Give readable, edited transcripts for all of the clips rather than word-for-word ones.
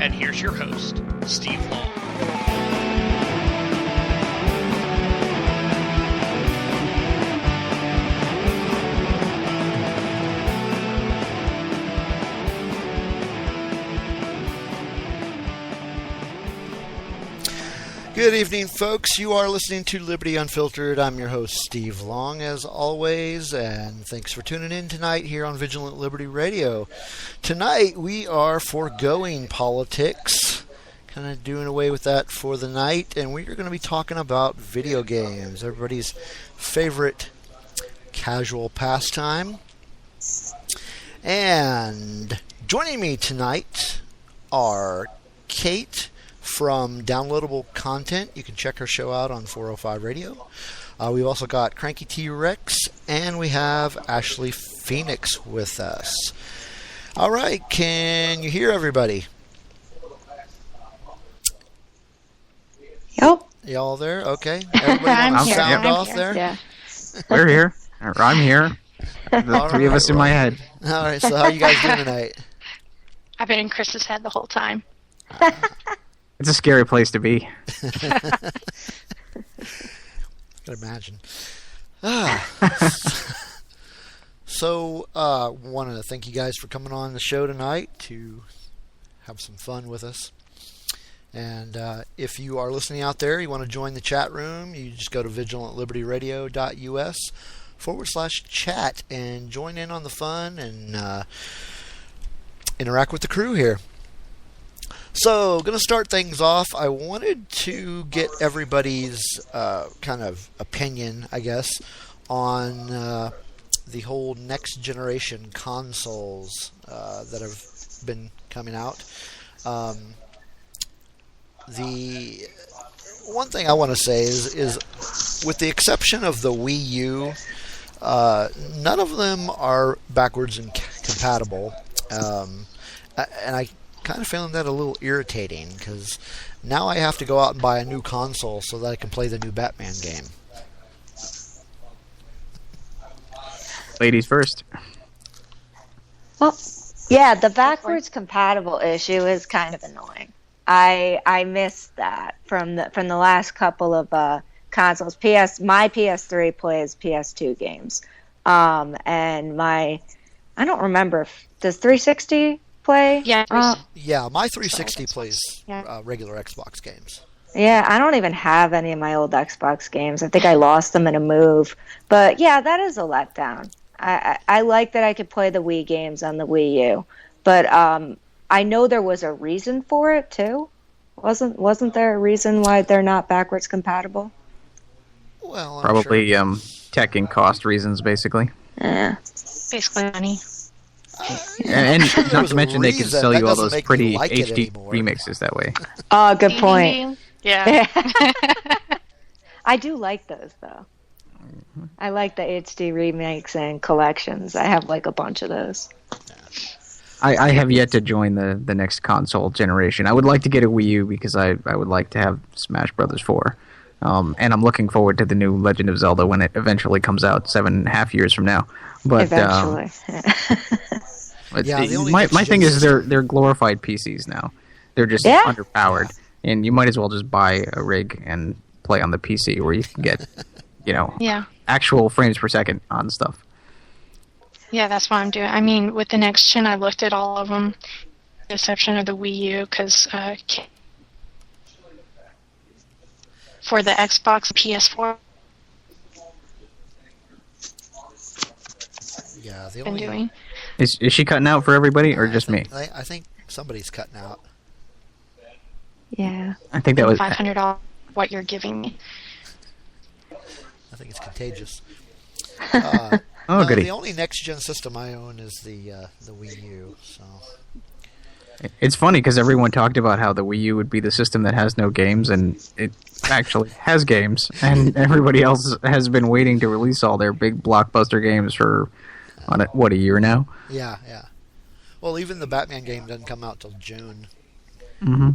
And here's your host, Steve Long. Good evening, folks. You are listening to Liberty Unfiltered. I'm your host, Steve Long, as always, and thanks for tuning in tonight here on Vigilant Liberty Radio. Tonight, we are foregoing politics, kind of doing away with that for the night, and we are going to be talking about video games, everybody's favorite casual pastime. And joining me tonight are Kate from Downloadable Content. You can check her show out on 405 Radio. We've also got Cranky T-Rex, and we have Ashley Phoenix with us. All right, can you hear everybody? Yep. Y'all there? Okay. Everybody want to sound off there? Yeah. We're here. I'm here. The three of us in my head. All right, so how you guys doing tonight? I've been in Chris's head the whole time. It's a scary place to be. I can imagine. So, wanted to thank you guys for coming on the show tonight to have some fun with us. And if you are listening out there, you want to join the chat room, you just go to vigilantliberadio.us/chat and join in on the fun and interact with the crew here. So, going to start things off. I wanted to get everybody's kind of opinion, I guess, on the whole next generation consoles that have been coming out. The one thing I want to say is with the exception of the Wii U, none of them are backwards and compatible. And I kind of found that a little irritating because now I have to go out and buy a new console so that I can play the new Batman game. Ladies first. Well, yeah, the backwards compatible issue is kind of annoying. I missed that from the last couple of consoles. My PS3 plays PS2 games, and I don't remember. Does 360 play? Yeah. Yeah, my 360 plays regular Xbox games. Yeah, I don't even have any of my old Xbox games. I think I lost them in a move. But yeah, that is a letdown. I like that I could play the Wii games on the Wii U, but I know there was a reason for it too. Wasn't there a reason why they're not backwards compatible? Well, probably tech and cost reasons, basically. Yeah, basically money. And not to mention they can sell you all those pretty like HD remixes that way. Oh, good point. Yeah. I do like those though. I like the HD remakes and collections. I have like a bunch of those. I have yet to join the next console generation. I would like to get a Wii U because I would like to have Smash Brothers 4. And I'm looking forward to the new Legend of Zelda when it eventually comes out 7.5 years from now. But eventually. My thing is they're glorified PCs now. They're just underpowered. And you might as well just buy a rig and play on the PC where you can get, actual frames per second on stuff. Yeah, that's what I'm doing. I mean, with the next gen, I looked at all of them, with the exception of the Wii U, because for the Xbox PS4, yeah, been doing. Is she cutting out for everybody, or just me? I think somebody's cutting out. Yeah. I think that was $500. What you're giving me. I think it's contagious. Goody. The only next-gen system I own is the Wii U. So it's funny because everyone talked about how the Wii U would be the system that has no games, and it actually has games. And everybody else has been waiting to release all their big blockbuster games for a year now. Yeah. Well, even the Batman game doesn't come out till June. Mm-hmm.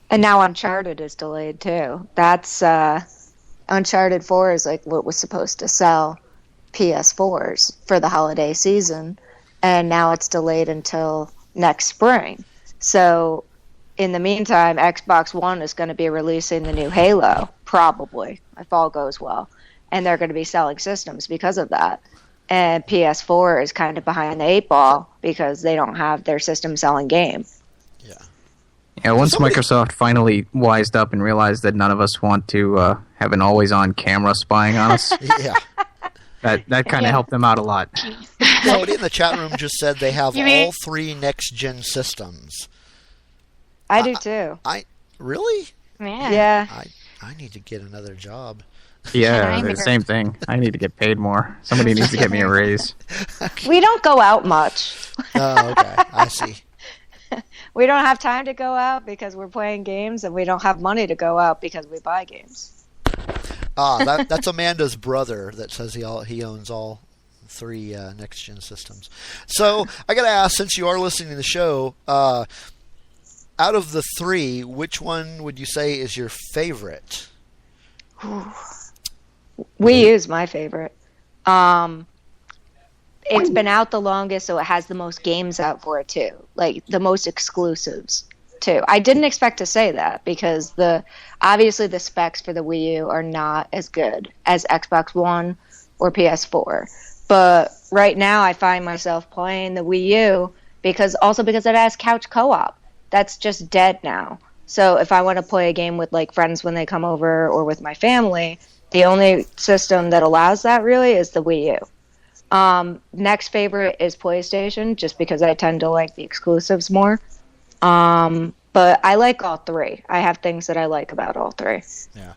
And now Uncharted is delayed too. That's Uncharted 4 is like what was supposed to sell PS4s for the holiday season, and now it's delayed until next spring. So in the meantime, Xbox One is going to be releasing the new Halo, probably, if all goes well. And they're going to be selling systems because of that. And PS4 is kind of behind the 8 ball because they don't have their system selling game. Yeah. Yeah, once Microsoft finally wised up and realized that none of us want to have an always-on camera spying on us, Yeah. that kind of helped them out a lot. Somebody in the chat room just said they have You mean- all 3 next-gen systems. I do too. Really? Man. Yeah. I need to get another job. Yeah, I'm the here. same thing. I need to get paid more. Somebody needs to get me a raise. We don't go out much. Oh, okay. I see. We don't have time to go out because we're playing games, and we don't have money to go out because we buy games. That's Amanda's brother that says he owns all 3 next-gen systems. So I got to ask, since you are listening to the show, out of the 3, which one would you say is your favorite? Wii U is my favorite. It's been out the longest, so it has the most games out for it too. Like the most exclusives too. I didn't expect to say that because obviously the specs for the Wii U are not as good as Xbox One or PS4. But right now I find myself playing the Wii U because it has couch co-op. That's just dead now. So if I want to play a game with like friends when they come over or with my family, the only system that allows that really is the Wii U. Next favorite is PlayStation, just because I tend to like the exclusives more. But I like all 3. I have things that I like about all 3. Yeah.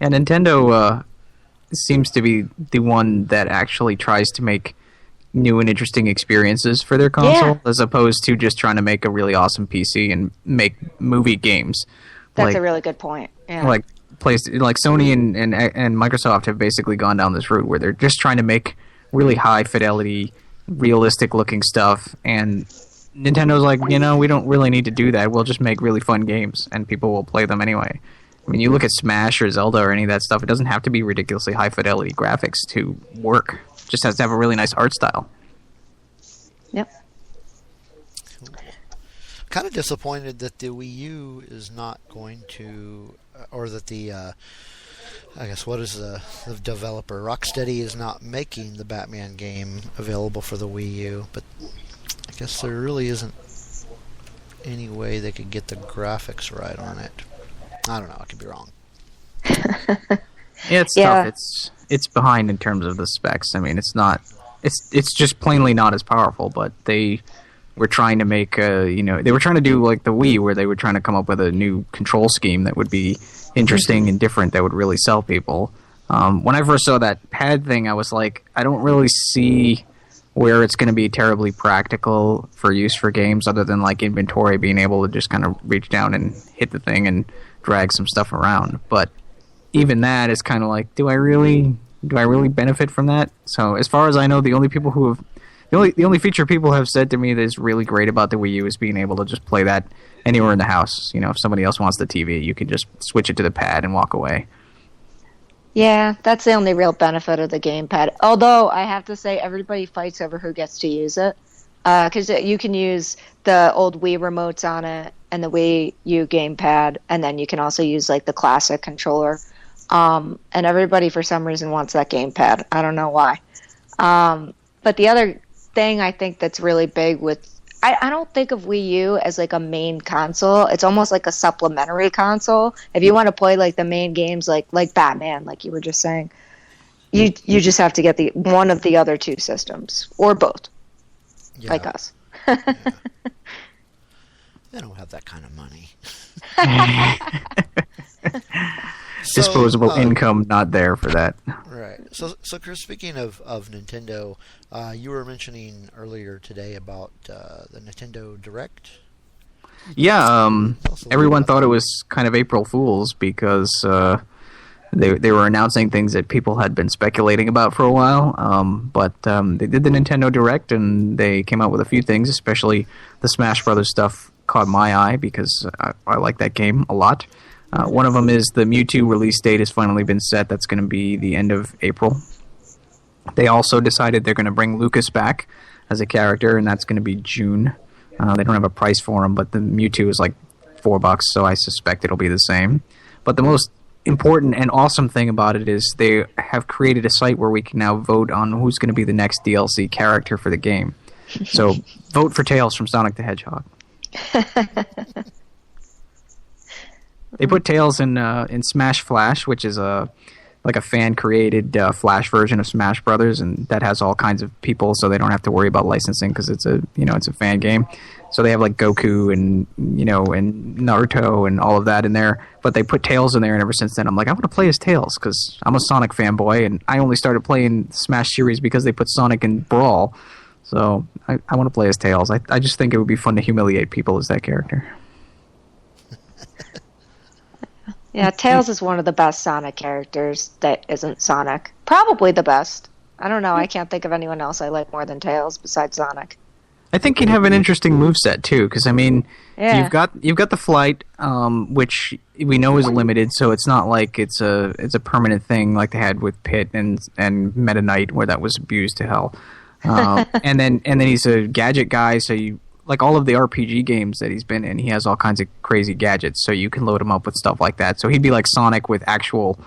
And Nintendo seems to be the one that actually tries to make new and interesting experiences for their console, as opposed to just trying to make a really awesome PC and make movie games. That's a really good point. Yeah. Like Sony and Microsoft have basically gone down this route where they're just trying to make really high fidelity, realistic looking stuff, and Nintendo's like, we don't really need to do that. We'll just make really fun games, and people will play them anyway. I mean, you look at Smash or Zelda or any of that stuff, it doesn't have to be ridiculously high fidelity graphics to work. It just has to have a really nice art style. Yep. Kind of disappointed that the Wii U is not going to, or that the, I guess, what is the developer? Rocksteady is not making the Batman game available for the Wii U, but I guess there really isn't any way they could get the graphics right on it. I don't know. I could be wrong. Yeah, it's tough. It's behind in terms of the specs. I mean, it's not. It's just plainly not as powerful. But they were trying to make they were trying to do like the Wii, where they were trying to come up with a new control scheme that would be interesting and different, that would really sell people. When I first saw that pad thing, I was like, I don't really see where it's going to be terribly practical for use for games, other than like inventory, being able to just kind of reach down and hit the thing and drag some stuff around. But even that is kind of like, do I really benefit from that? So as far as I know, the only feature people have said to me that is really great about the Wii U is being able to just play that anywhere in the house. If somebody else wants the TV, you can just switch it to the pad and walk away. Yeah, that's the only real benefit of the gamepad. Although I have to say, everybody fights over who gets to use it, because you can use the old Wii remotes on it and the Wii U gamepad, and then you can also use like the classic controller. And everybody for some reason wants that gamepad. I don't know why. But the other thing I think that's really big with, I don't think of Wii U as like a main console. It's almost like a supplementary console. If you want to play like the main games, like Batman, like you were just saying, you just have to get one of the other 2 systems or both, like us. Yeah. They don't have that kind of money. Disposable income not there for that. Right. So Chris, speaking of Nintendo, you were mentioning earlier today about the Nintendo Direct. Yeah, everyone thought it was kind of April Fool's because they were announcing things that people had been speculating about for a while. But they did the Nintendo Direct, and they came out with a few things, especially the Smash Brothers stuff caught my eye because I like that game a lot. One of them is the Mewtwo release date has finally been set. That's going to be the end of April. They also decided they're going to bring Lucas back as a character, and that's going to be June They don't have a price for them, but the Mewtwo is like $4, so I suspect it'll be the same. But the most important and awesome thing about it is they have created a site where we can now vote on who's going to be the next DLC character for the game. So vote for Tails from Sonic the Hedgehog. They put Tails in Smash Flash, which is like a fan-created Flash version of Smash Brothers, and that has all kinds of people, so they don't have to worry about licensing because it's a fan game. So they have like Goku and and Naruto and all of that in there, but they put Tails in there, and ever since then I'm like, I want to play as Tails because I'm a Sonic fanboy, and I only started playing the Smash series because they put Sonic in Brawl. So I want to play as Tails. I just think it would be fun to humiliate people as that character. Yeah, Tails is one of the best Sonic characters that isn't Sonic. Probably the best. I don't know. I can't think of anyone else I like more than Tails besides Sonic. I think he'd have an interesting moveset too, because you've got the flight, which we know is limited, so it's not like it's a permanent thing like they had with Pit and Meta Knight, where that was abused to hell. And then he's a gadget guy, so you like all of the RPG games that he's been in, he has all kinds of crazy gadgets, so you can load him up with stuff like that. So he'd be like Sonic with actual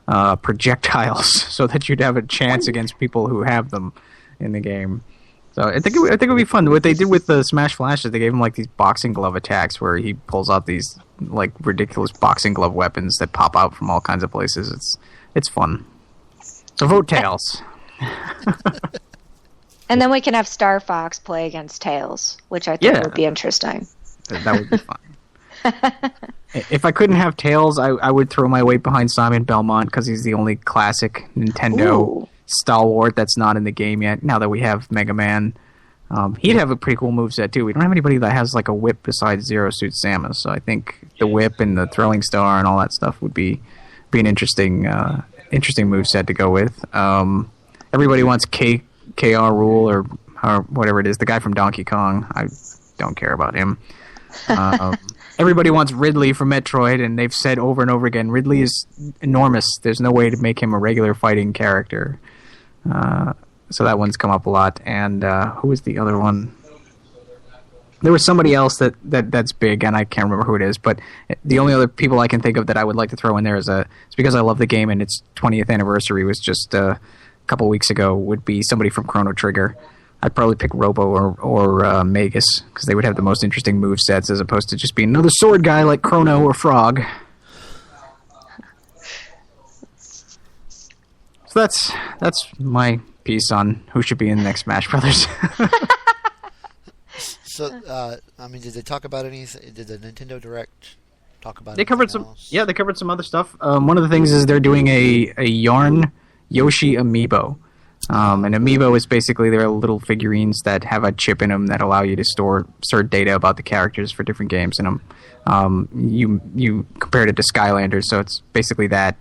projectiles, so that you'd have a chance against people who have them in the game. So I think it would be fun. What they did with the Smash Flash is they gave him like these boxing glove attacks where he pulls out these like ridiculous boxing glove weapons that pop out from all kinds of places. It's fun. So vote Tails. And then we can have Star Fox play against Tails, which I think would be interesting. That would be fun. If I couldn't have Tails, I would throw my weight behind Simon Belmont because he's the only classic Nintendo stalwart that's not in the game yet. Now that we have Mega Man, he'd have a pretty cool moveset too. We don't have anybody that has like a whip besides Zero Suit Samus, so I think the whip and the throwing star and all that stuff would be an interesting moveset to go with. Everybody wants KR Rule or whatever it is, the guy from Donkey Kong. I don't care about him. Everybody wants Ridley from Metroid, and they've said over and over again, Ridley is enormous. There's no way to make him a regular fighting character. So that one's come up a lot. And who was the other one? There was somebody else that's big, and I can't remember who it is, but the only other people I can think of that I would like to throw in there it's because I love the game, and its 20th anniversary was just a couple weeks ago, would be somebody from Chrono Trigger. I'd probably pick Robo or Magus, because they would have the most interesting movesets as opposed to just being another sword guy like Chrono or Frog. So that's my piece on who should be in the next Smash Brothers. So, did they talk about anything? Did the Nintendo Direct talk about? They covered some. Else? Yeah, they covered some other stuff. One of the things is they're doing a Yarn Yoshi amiibo. An amiibo is basically they're little figurines that have a chip in them that allow you to store certain data about the characters for different games in them. You compared it to Skylanders, so it's basically that,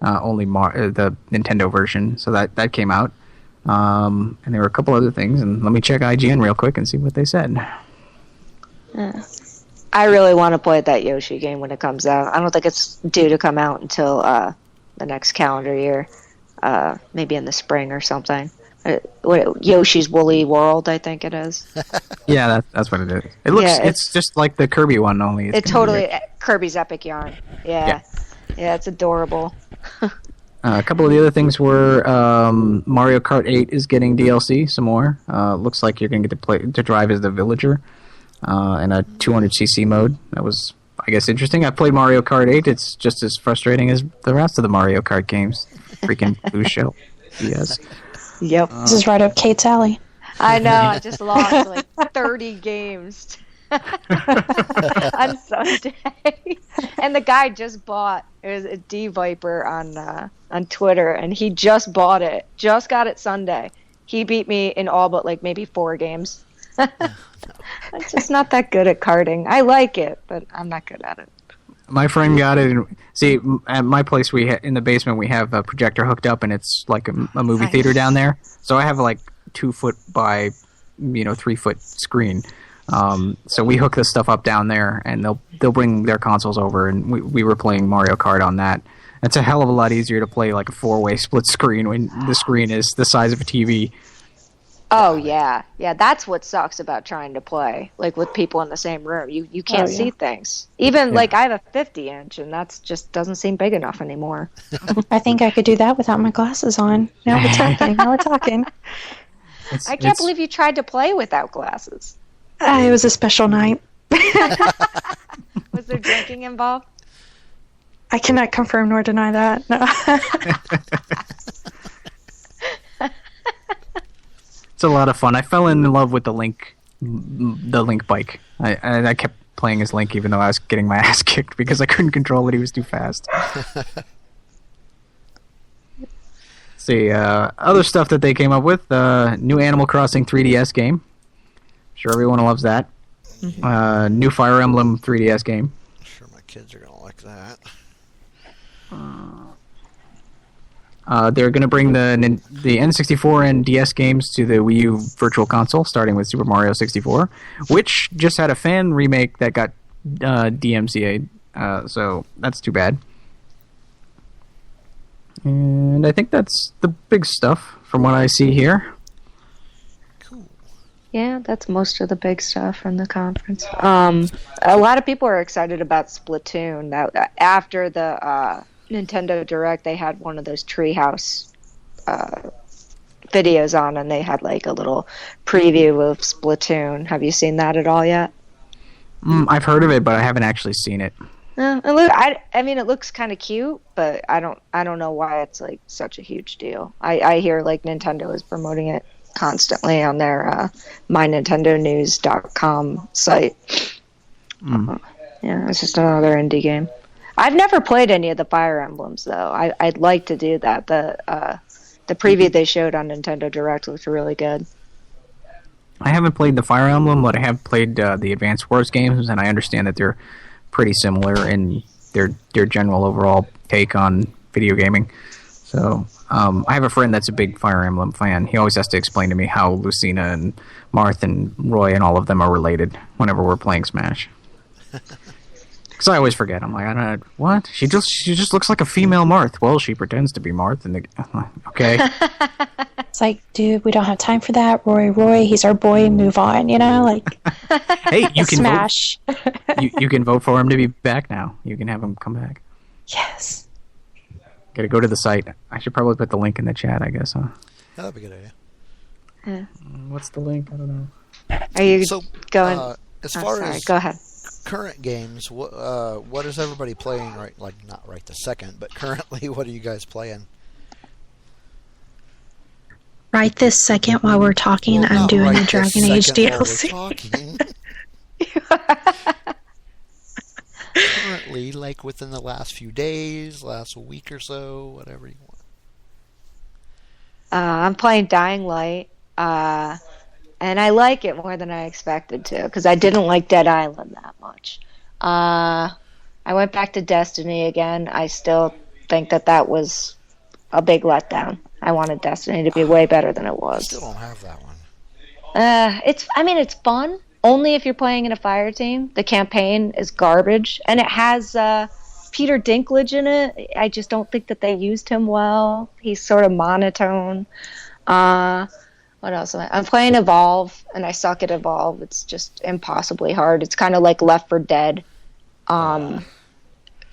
only the Nintendo version. So that came out. And there were a couple other things, and let me check IGN real quick and see what they said. I really want to play that Yoshi game when it comes out. I don't think it's due to come out until the next calendar year. Maybe in the spring or something. Yoshi's Woolly World, I think it is. Yeah, that's what it is. It looks, it's just like the Kirby one, only it's totally Kirby's Epic Yarn. Yeah, it's adorable. A couple of the other things were Mario Kart 8 is getting DLC, some more. Looks like you're going to get to drive as the villager in a 200cc mode. That was, I guess, interesting. I played Mario Kart 8. It's just as frustrating as the rest of the Mario Kart games. Freaking blue shell. Yes. Yep. This is right up Kate's alley. I know. I just lost like 30 games on Sunday. And the guy just bought, it was a D Viper on Twitter, and he just bought it. Just got it Sunday. He beat me in all but like maybe 4 games. I'm just not that good at karting. I like it, but I'm not good at it. My friend got it. See, at my place, in the basement, we have a projector hooked up, and it's like a movie theater down there. So I have like 2 foot by 3 foot screen. So we hook this stuff up down there, and they'll bring their consoles over, and we were playing Mario Kart on that. It's a hell of a lot easier to play like a 4-way split screen when the screen is the size of a TV. Oh yeah, that's what sucks about trying to play like with people in the same room. You can't see things. Even like I have a 50-inch, and that's just doesn't seem big enough anymore. I think I could do that without my glasses on. Now it's happening. Now we're talking. I can't believe you tried to play without glasses. It was a special night. Was there drinking involved? I cannot confirm nor deny that. No. It's a lot of fun. I fell in love with the Link bike. I kept playing as Link even though I was getting my ass kicked because I couldn't control it. He was too fast. See, other stuff that they came up with, new Animal Crossing 3DS game. Sure, everyone loves that. New Fire Emblem 3DS game. Sure, my kids are gonna like that. They're going to bring the N64 and DS games to the Wii U Virtual Console, starting with Super Mario 64, which just had a fan remake that got DMCA'd, so that's too bad. And I think that's the big stuff from what I see here. Cool. Yeah, that's most of the big stuff from the conference. A lot of people are excited about Splatoon. That after the Nintendo Direct, they had one of those treehouse videos on, and they had like a little preview of Splatoon. Have you seen that at all yet? I've heard of it, but I haven't actually seen it. I mean, it looks kind of cute, but I don't know why it's like such a huge deal. I hear like Nintendo is promoting it constantly on their mynintendonews.com site. Yeah, it's just another indie game. I've never played any of the Fire Emblems though. I'd like to do that. The preview they showed on Nintendo Direct looked really good. I haven't played the Fire Emblem, but I have played the Advance Wars games, and I understand that they're pretty similar in their general overall take on video gaming. So I have a friend that's a big Fire Emblem fan. He always has to explain to me how Lucina and Marth and Roy and all of them are related whenever we're playing Smash. Because I always forget. I'm like, I don't know, what? She just looks like a female Marth. Well, she pretends to be Marth. And okay. It's like, dude, we don't have time for that. Roy, he's our boy. Move on, you know? Like, hey, you can Smash. You can vote for him to be back now. You can have him come back. Yes. Gotta go to the site. I should probably put the link in the chat, I guess, huh? That'd be a good idea. Yeah. What's the link? I don't know. Are you So, going? as far as go ahead. current games, what is everybody playing not right this second, but currently, what are you guys playing? Right this second while we're talking, Well, I'm not doing right the this Dragon second Age while we're DLC. talking. Currently, like within the last few days, last week or so, whatever you want. I'm playing Dying Light, and I like it more than I expected to, because I didn't like Dead Island that much. I went back to Destiny again. I still think that was a big letdown. I wanted Destiny to be way better than it I was. still don't have that one. It's fun, only if you're playing in a fire team. The campaign is garbage, and it has Peter Dinklage in it. I just don't think that they used him well. He's sort of monotone. What else am I? I'm playing Evolve, and I suck at Evolve. It's just impossibly hard. It's kind of like Left 4 Dead. And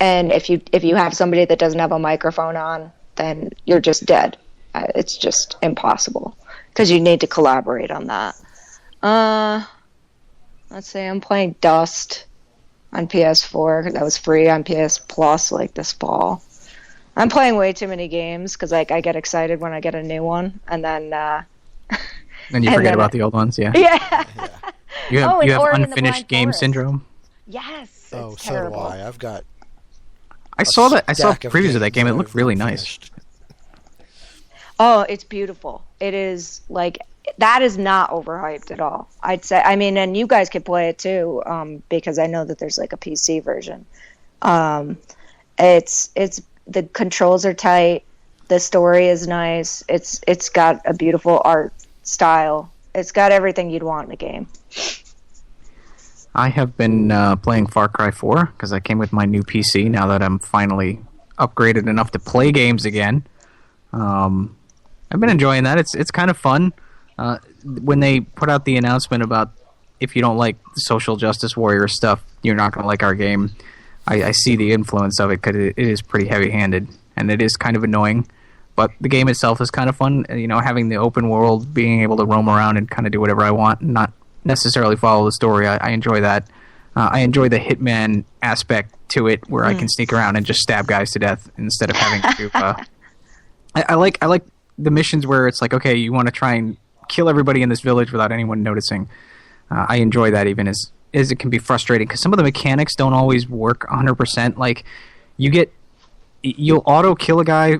if you have somebody that doesn't have a microphone on, then you're just dead. It's just impossible because you need to collaborate on that. Let's see. I'm playing Dust on PS4. That was free on PS Plus like this fall. I'm playing way too many games because I get excited when I get a new one, and then Then you forget about the old ones, yeah. Yeah. You have Ori and the unfinished Blind game Forest. syndrome. Yes. Oh, It's so terrible. do I. I've got. I saw stack of previews of that games game. It that looked I've really not nice. finished. Oh, it's beautiful. It is like that is not overhyped at all. I'd say. I mean, and you guys could play it too, because I know that there's like a PC version. It's the controls are tight. The story is nice. It's got a beautiful art style. It's got everything you'd want in a game. I have been playing Far Cry 4 because I came with my new PC now that I'm finally upgraded enough to play games again. I've been enjoying that. It's kind of fun. when they put out the announcement about if you don't like social justice warrior stuff, you're not going to like our game. I see the influence of it because it is pretty heavy-handed, and it is kind of annoying. But the game itself is kind of fun. You know, having the open world, being able to roam around and kind of do whatever I want, and not necessarily follow the story. I enjoy that. I enjoy the Hitman aspect to it, where I can sneak around and just stab guys to death instead of having to. I like the missions where it's like, okay, you want to try and kill everybody in this village without anyone noticing. I enjoy that, even as it can be frustrating, because some of the mechanics don't always work 100%. Like, you'll auto kill a guy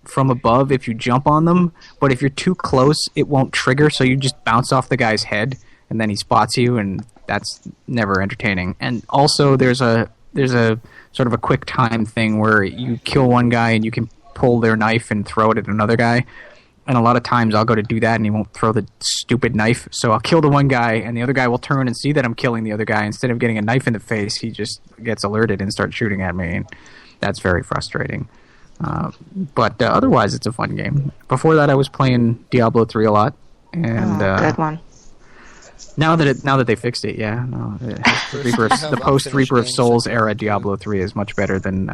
from above if you jump on them, but if you're too close, it won't trigger, so you just bounce off the guy's head, and then he spots you, and that's never entertaining. And also, there's a sort of a quick time thing where you kill one guy and you can pull their knife and throw it at another guy. And a lot of times I'll go to do that and he won't throw the stupid knife. So I'll kill the one guy and the other guy will turn and see that I'm killing the other guy. Instead of getting a knife in the face, he just gets alerted and starts shooting at me. And that's very frustrating. But otherwise, it's a fun game. Before that, I was playing Diablo 3 a lot. And good one. Now that they fixed it, yeah. No, the post Reaper of Souls era Diablo 3 is much better than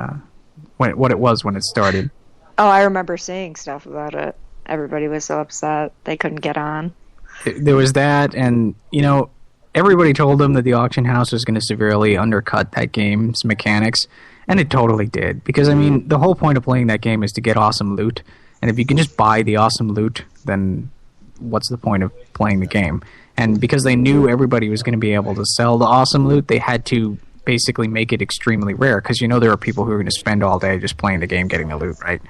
what it was when it started. Oh, I remember seeing stuff about it. Everybody was so upset they couldn't get on. There was that, and everybody told them that the auction house was going to severely undercut that game's mechanics, and it totally did. Because the whole point of playing that game is to get awesome loot, and if you can just buy the awesome loot, then what's the point of playing the game? And because they knew everybody was going to be able to sell the awesome loot, they had to basically make it extremely rare, because there are people who are going to spend all day just playing the game, getting the loot, right?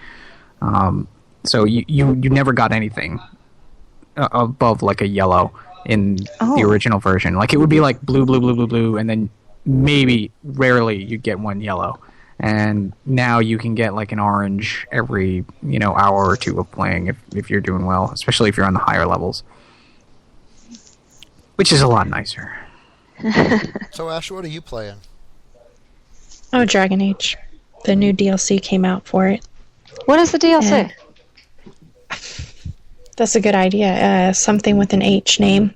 So you never got anything above like a yellow in the original version. Like, it would be like blue, blue, blue, blue, blue, and then maybe rarely you'd get one yellow. And now you can get like an orange every hour or two of playing if you're doing well, especially if you're on the higher levels, which is a lot nicer. So, Ash, what are you playing? Oh, Dragon Age. The new DLC came out for it. What is the DLC? That's a good idea. Something with an H name.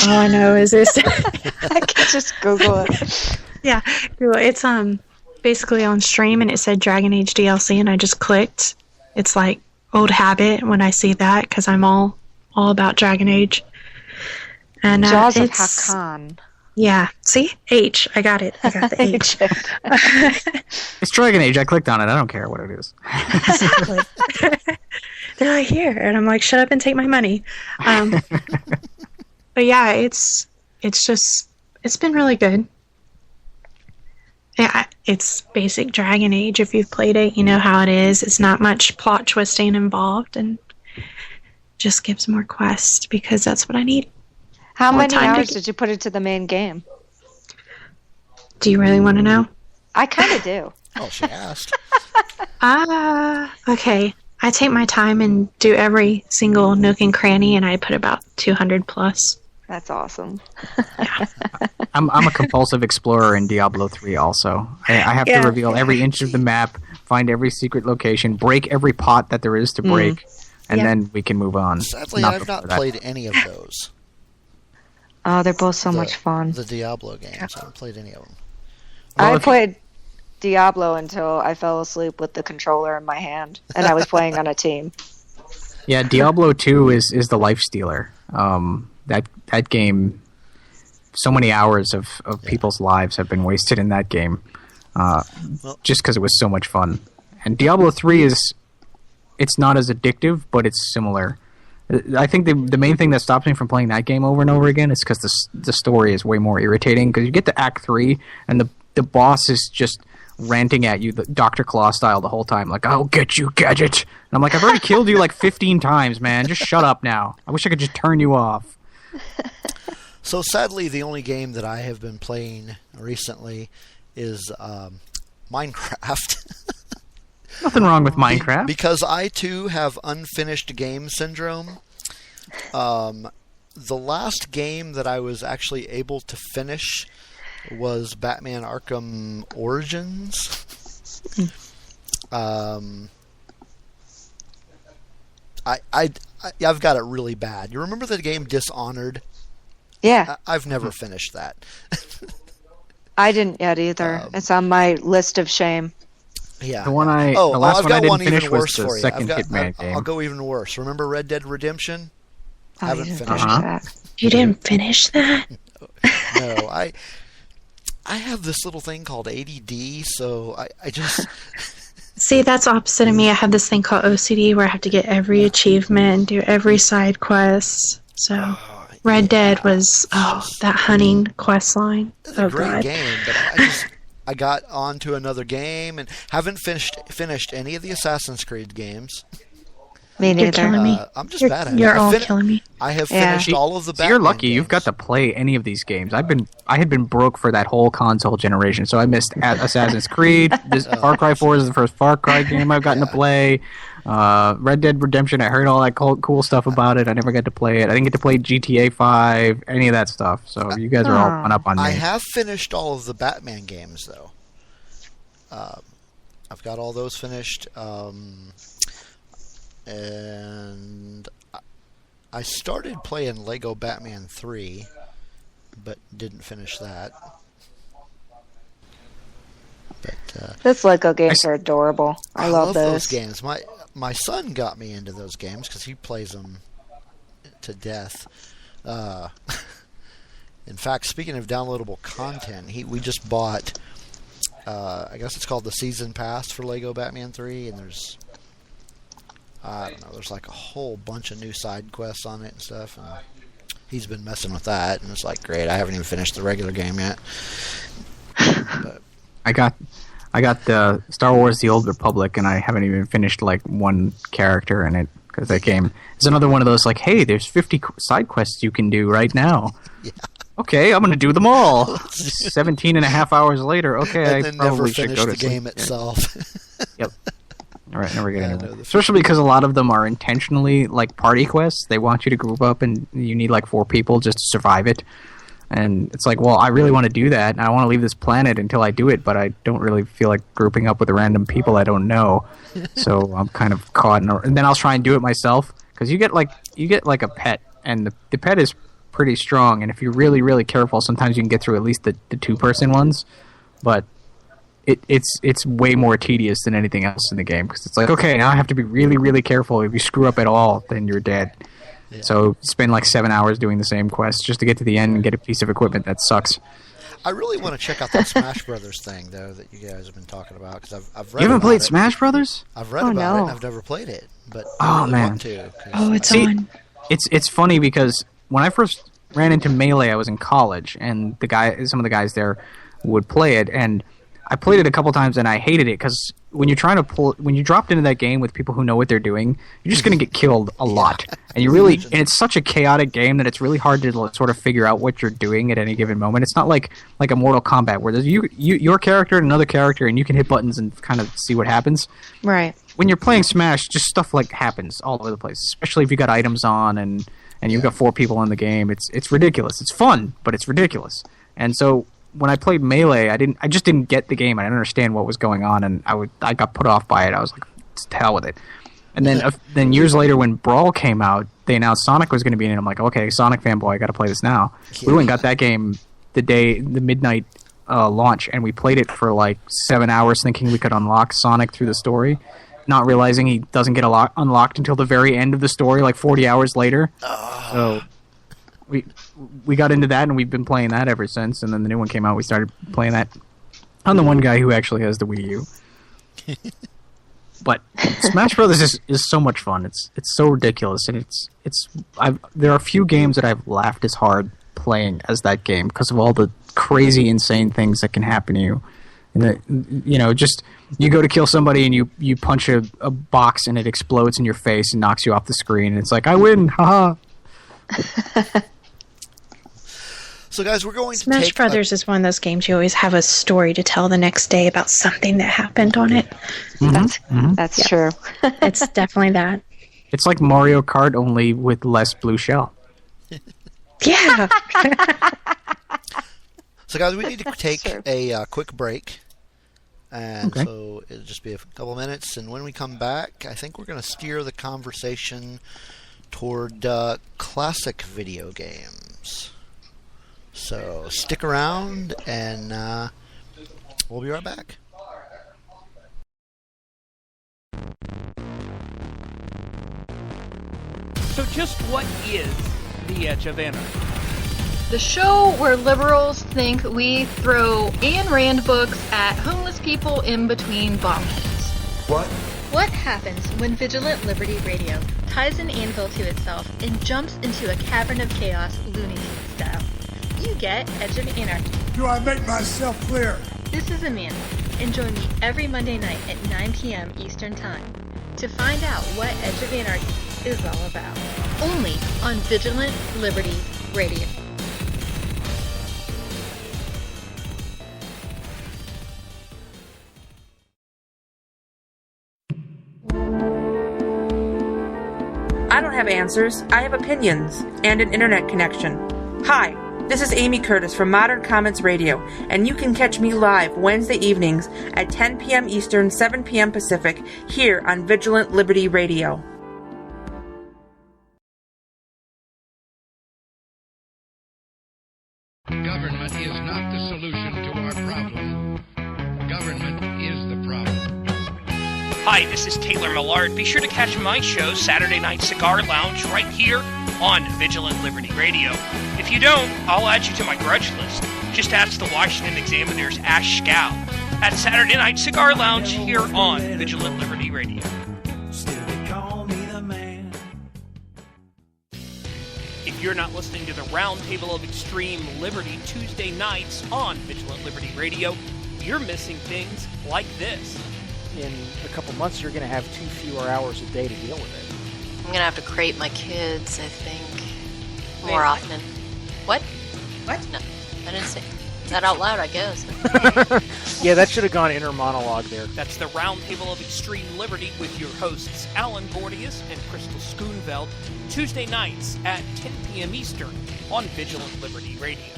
All I know is this. I can just Google it. Yeah, it's basically on stream, and it said Dragon Age DLC, and I just clicked. It's like old habit when I see that, because I'm all about Dragon Age. And Jaws of it's Hakan. Yeah, see? H. I got it. I got the H. It's Dragon Age. I clicked on it. I don't care what it is. Exactly. They're like, here. And I'm like, shut up and take my money. But yeah, it's been really good. Yeah, it's basic Dragon Age. If you've played it, you know how it is. It's not much plot twisting involved, and just gives more quests, because that's what I need. How many hours did you put into the main game? Do you really want to know? I kind of do. Oh, she asked. Okay. I take my time and do every single nook and cranny, and I put about 200 plus. That's awesome. Yeah. I'm a compulsive explorer in Diablo 3 also. I have to reveal every inch of the map, find every secret location, break every pot that there is to break, and then we can move on. Sadly, I've not played any of those. Oh, they're both so much fun. The Diablo games. I haven't played any of them. I played Diablo until I fell asleep with the controller in my hand, and I was playing on a team. Yeah, Diablo 2 is the life stealer. That game, so many hours of people's lives have been wasted in that game, just because it was so much fun. And Diablo 3 it's not as addictive, but it's similar. I think the main thing that stops me from playing that game over and over again is because the story is way more irritating, because you get to Act 3 and the boss is just ranting at you, the Dr. Claw style, the whole time, like, I'll get you, Gadget. And I'm like, I've already killed you like 15 times, man. Just shut up now. I wish I could just turn you off. So sadly, the only game that I have been playing recently is Minecraft. Nothing wrong with Minecraft. Because I, too, have unfinished game syndrome. The last game that I was actually able to finish was Batman Arkham Origins. I've got it really bad. You remember the game Dishonored? Yeah, I've never finished that. I didn't yet either. It's on my list of shame. Yeah. The last I've one I got one didn't finish even worse was the for you. second Hitman game. I'll go even worse. Remember Red Dead Redemption? Oh, Haven't you didn't finished finish it. that. You didn't finish that? No, I have this little thing called ADD, so I just See, that's opposite of me. I have this thing called OCD where I have to get every achievement and do every side quest. So, Red Dead was that hunting quest line. it's a great God. game, but I got on to another game and haven't finished any of the Assassin's Creed games. Me You're neither. killing me. I'm just bad at it. You're all killing me. I have Yeah. finished all of the So you're Batman lucky. games. You've got to play any of these games. I had been broke for that whole console generation, so I missed Assassin's Creed. This Far Cry 4 is the first Far Cry game I've gotten to play. Red Dead Redemption, I heard all that cool stuff about it. I never got to play it. I didn't get to play GTA 5, any of that stuff. So you guys are all one up on me. I have finished all of the Batman games, though. I've got all those finished. And I started playing Lego Batman 3, but didn't finish that. But Those Lego games are adorable. I love those games. My son got me into those games because he plays them to death. In fact, speaking of downloadable content, we just bought. I guess it's called the Season Pass for Lego Batman 3, and there's. I don't know, there's like a whole bunch of new side quests on it and stuff, and he's been messing with that, and it's like, great, I haven't even finished the regular game yet. But I got the Star Wars: The Old Republic, and I haven't even finished like one character in it because that game is another one of those like, hey, there's 50 side quests you can do right now. Yeah. Okay, I'm going to do them all. 17 and a half hours later, okay, and then I never probably should finish go to the game sleep. itself. Yep. All right, never get Yeah, into no, that. the- Especially because a lot of them are intentionally like party quests. They want you to group up, and you need like 4 people just to survive it. And it's like, well, I really want to do that, and I want to leave this planet until I do it, but I don't really feel like grouping up with random people I don't know. So I'm kind of caught, and then I'll try and do it myself because you get like a pet, and the pet is pretty strong, and if you're really really careful, sometimes you can get through at least the 2-person ones, but it's way more tedious than anything else in the game because it's like, okay, now I have to be really really careful. If you screw up at all, then you're dead. Yeah. So spend like 7 hours doing the same quest just to get to the end and get a piece of equipment that sucks. I really want to check out that Smash Brothers thing, though, that you guys have been talking about, because I've read You haven't about played it. Smash Brothers? I've read Oh, about it, no. and I've never played it, but Oh, I really man. want to. 'cause Oh, it's See, on. It's funny because when I first ran into Melee, I was in college, and some of the guys there would play it, and I played it a couple times and I hated it because when you're trying to when you dropped into that game with people who know what they're doing, you're just going to get killed a lot, and and it's such a chaotic game that it's really hard to sort of figure out what you're doing at any given moment. It's not like a Mortal Kombat where there's your character and another character, and you can hit buttons and kind of see what happens. Right. When you're playing Smash, just stuff like happens all over the place, especially if you got items on and you've got 4 people in the game. It's ridiculous. It's fun, but it's ridiculous. And so when I played Melee, I just didn't get the game. I didn't understand what was going on, and I got put off by it. I was like, to hell with it. And then years later, when Brawl came out, they announced Sonic was going to be in it. I'm like, okay, Sonic fanboy, I got to play this now. We went and got that game the midnight launch, and we played it for like 7 hours, thinking we could unlock Sonic through the story, not realizing he doesn't get unlocked until the very end of the story, like 40 hours later. So we got into that, and we've been playing that ever since. And then the new one came out, we started playing that. I'm the one guy who actually has the Wii U. But Smash Brothers is so much fun. It's so ridiculous, and there are few games that I've laughed as hard playing as that game because of all the crazy, insane things that can happen to you. And just you go to kill somebody and you punch a box and it explodes in your face and knocks you off the screen. And it's like, I win, haha. So, guys, we're going to Smash take Brothers is one of those games you always have a story to tell the next day about something that happened on it. That's true. It's definitely that. It's like Mario Kart, only with less blue shell. Yeah. So, guys, we need to take true. a quick break. And Okay. so it'll just be a couple minutes. And when we come back, I think we're going to steer the conversation toward classic video games. So stick around, and we'll be right back. So just what is The Edge of Anarchy? The show where liberals think we throw Ayn Rand books at homeless people in between bomb hits. What? What happens when Vigilant Liberty Radio ties an anvil to itself and jumps into a cavern of chaos Looney Tunes style? You get Edge of Anarchy. Do I make myself clear? This is Amanda, and join me every Monday night at 9 p.m. Eastern Time to find out what Edge of Anarchy is all about. Only on Vigilant Liberty Radio. I don't have answers. I have opinions and an internet connection. Hi, this is Amy Curtis from Modern Comments Radio, and you can catch me live Wednesday evenings at 10 p.m. Eastern, 7 p.m. Pacific, here on Vigilant Liberty Radio. Government is not the solution to our problem. Government is the problem. Hi, this is Taylor Millard. Be sure to catch my show, Saturday Night Cigar Lounge, right here on Vigilant Liberty Radio. If you don't, I'll add you to my grudge list. Just ask the Washington Examiner's Ash Scow. At Saturday Night Cigar Lounge here on Vigilant Liberty Radio. If you're not listening to the Roundtable of Extreme Liberty Tuesday nights on Vigilant Liberty Radio, you're missing things like this. In a couple months, you're going to have 2 fewer hours a day to deal with it. I'm going to have to crate my kids, I think, more often. What? What? No, I didn't say that out loud, I guess. Yeah, that should have gone inner monologue there. That's the Roundtable of Extreme Liberty with your hosts, Alan Gordius and Crystal Schoonveld, Tuesday nights at 10 p.m. Eastern on Vigilant Liberty Radio.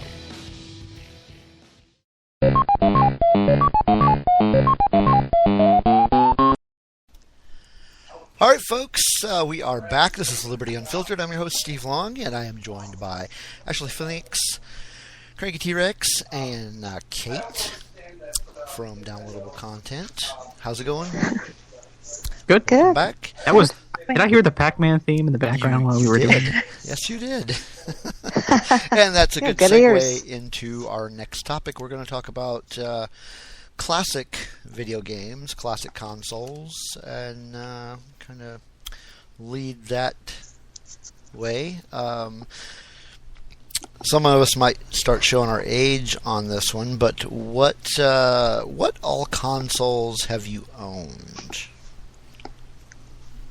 All right, folks, we are back. This is Liberty Unfiltered. I'm your host, Steve Long, and I am joined by Ashley Phoenix, Cranky T-Rex, and Kate from Downloadable Content. How's it going? Good. Welcome back. That was. Did I hear the Pac-Man theme in the background while we were doing it? Yes, you did. And that's a good segue into our next topic. We're going to talk about classic video games, classic consoles, and kind of lead that way. Some of us might start showing our age on this one, but what all consoles have you owned?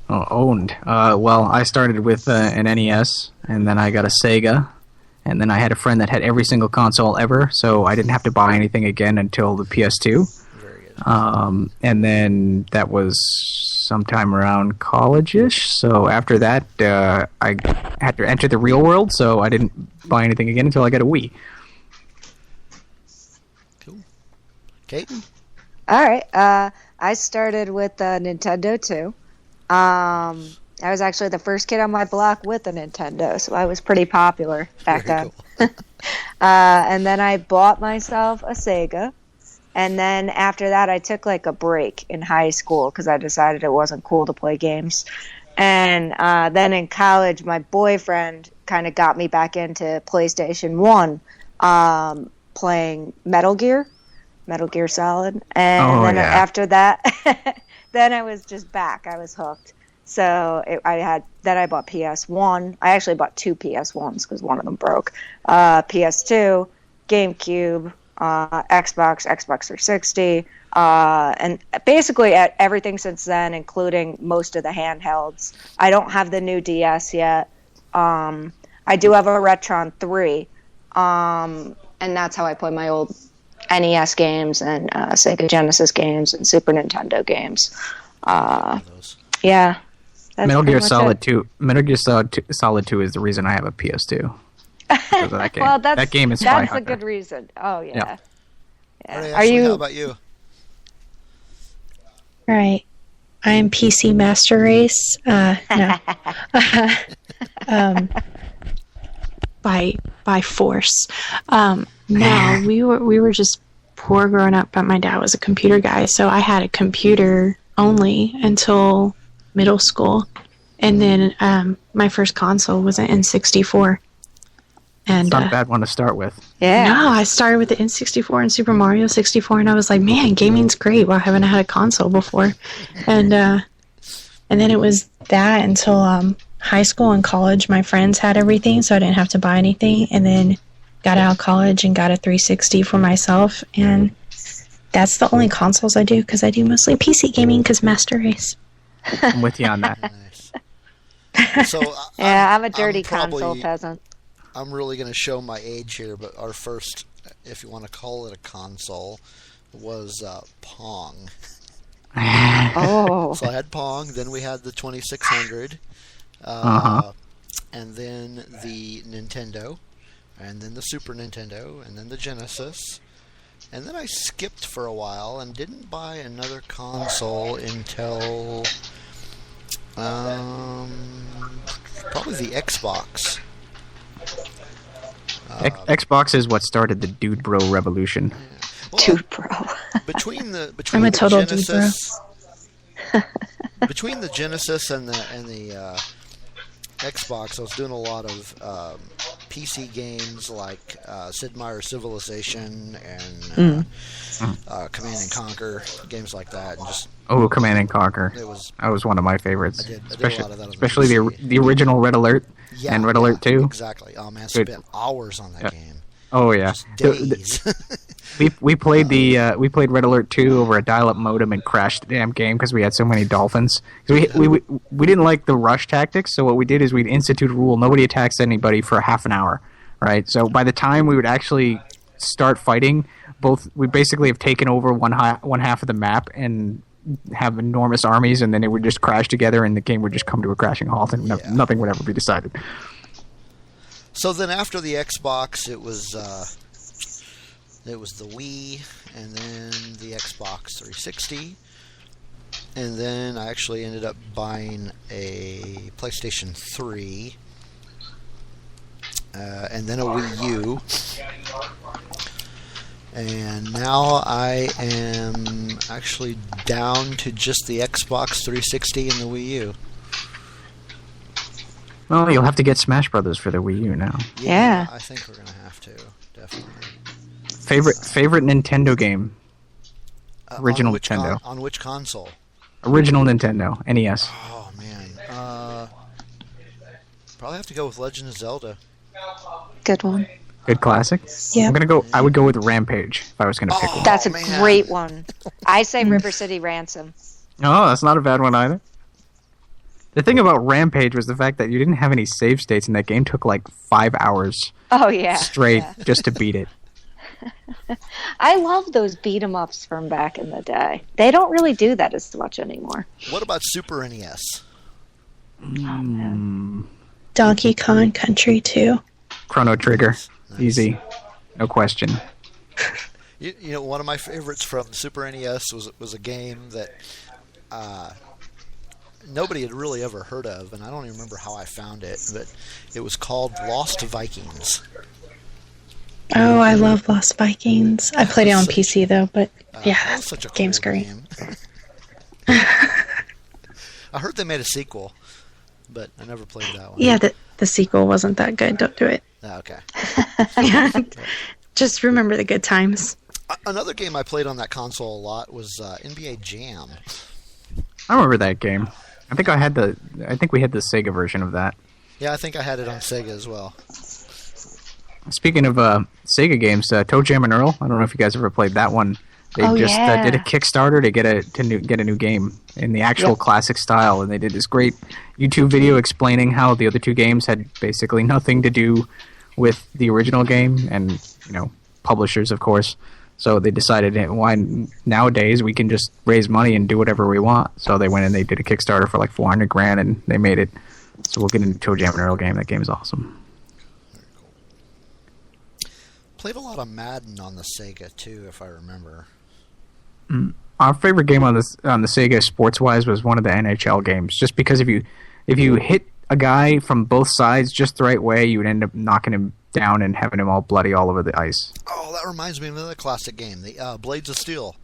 Oh, owned. Well, I started with an NES, and then I got a Sega, and then I had a friend that had every single console ever, so I didn't have to buy anything again until the PS2. Very good. And then that was sometime around college-ish, so after that, I had to enter the real world, so I didn't buy anything again until I got a Wii. Cool. Kate? All right. I started with Nintendo 2. I was actually the first kid on my block with a Nintendo, so I was pretty popular back then. Cool. And then I bought myself a Sega, and then after that I took like a break in high school because I decided it wasn't cool to play games. And then in college, my boyfriend kind of got me back into PlayStation 1, playing Metal Gear Solid. And then after that... Then I was just back. I was hooked. So I bought PS1. I actually bought 2 PS1s because one of them broke. PS2, GameCube, Xbox 360, and basically everything since then, including most of the handhelds. I don't have the new DS yet. I do have a Retron 3, and that's how I play my old NES games and Sega Genesis games and Super Nintendo games. Yeah. Metal Gear Solid 2. Metal Gear Solid 2 is the reason I have a PS2. That game. Well, that game is that's a good reason. Oh yeah. Right, Ashley, how about you? Right. I am PC Master Race. No. By force. No, we were just poor growing up, but my dad was a computer guy, so I had a computer only until middle school. And then my first console was an N64. And, it's not a bad one to start with. Yeah. No, I started with the N64 and Super Mario 64, and I was like, man, gaming's great. Why haven't I had a console before? And then it was that until high school and college. My friends had everything, so I didn't have to buy anything. And then got out of college and got a 360 for myself. And that's the only consoles I do, because I do mostly PC gaming, because Master Race. I'm with you on that. Nice. So yeah, I'm a dirty console peasant. I'm really going to show my age here, but our first, if you want to call it a console, was Pong. Oh. So I had Pong, then we had the 2600, and then the Nintendo, and then the Super Nintendo, and then the Genesis, and then I skipped for a while and didn't buy another console until probably the Xbox. Xbox is what started the Dude Bro revolution. Yeah. Well, Dude Bro. between I'm a the total Genesis, between the Genesis and the Xbox, I was doing a lot of PC games like Sid Meier's Civilization and Command and Conquer, games like that, and just Command and Conquer. That was one of my favorites. I did a lot of that on especially PC. the original Red Alert and Red Alert 2. Exactly. Oh man, I spent hours on that game. Oh yeah. Just days. We played Red Alert 2 over a dial-up modem and crashed the damn game because we had so many dolphins. We didn't like the rush tactics, so what we did is we'd institute a rule: nobody attacks anybody for half an hour, right? So by the time we would actually start fighting, we basically have taken over one half of the map and have enormous armies, and then it would just crash together, and the game would just come to a crashing halt, and nothing would ever be decided. So then after the Xbox, it was the Wii, and then the Xbox 360, and then I actually ended up buying a PlayStation 3, and then a Wii U, and now I am actually down to just the Xbox 360 and the Wii U. Well, you'll have to get Smash Brothers for the Wii U now. Yeah. I think we're going to have to, definitely. Favorite Nintendo game? Original Nintendo. On which console? Original Nintendo, NES. Oh, man. Probably have to go with Legend of Zelda. Good one. Good classic? Yeah. I would go with Rampage if I was going to pick one. That's a great one. I say River City Ransom. Oh, that's not a bad one either. The thing about Rampage was the fact that you didn't have any save states, and that game took like 5 hours straight just to beat it. I love those beat-em-ups from back in the day. They don't really do that as much anymore. What about Super NES? Donkey Kong Country 2. Chrono Trigger. Nice. Easy. No question. You know, one of my favorites from Super NES was a game that nobody had really ever heard of, and I don't even remember how I found it, but it was called Lost Vikings. Oh, I love Lost Vikings. I played it on PC though, but yeah, such a game's cool great. Game. I heard they made a sequel, but I never played that one. Yeah, the sequel wasn't that good. Don't do it. Oh, okay. Just remember the good times. Another game I played on that console a lot was NBA Jam. I remember that game. I think we had the Sega version of that. Yeah, I think I had it on Sega as well. Speaking of Sega games, Toe Jam and Earl. I don't know if you guys ever played that one. They did a Kickstarter to get a new game in the actual classic style, and they did this great YouTube video explaining how the other two games had basically nothing to do with the original game, and publishers, of course. So they decided, why nowadays we can just raise money and do whatever we want. So they went and they did a Kickstarter for like $400,000, and they made it. So we'll get into Toe Jam and Earl game. That game is awesome. Played a lot of Madden on the Sega too, if I remember. Our favorite game on the Sega sports-wise was one of the NHL games, just because if you hit a guy from both sides just the right way, you would end up knocking him down and having him all bloody all over the ice. Oh, that reminds me of another classic game, the Blades of Steel.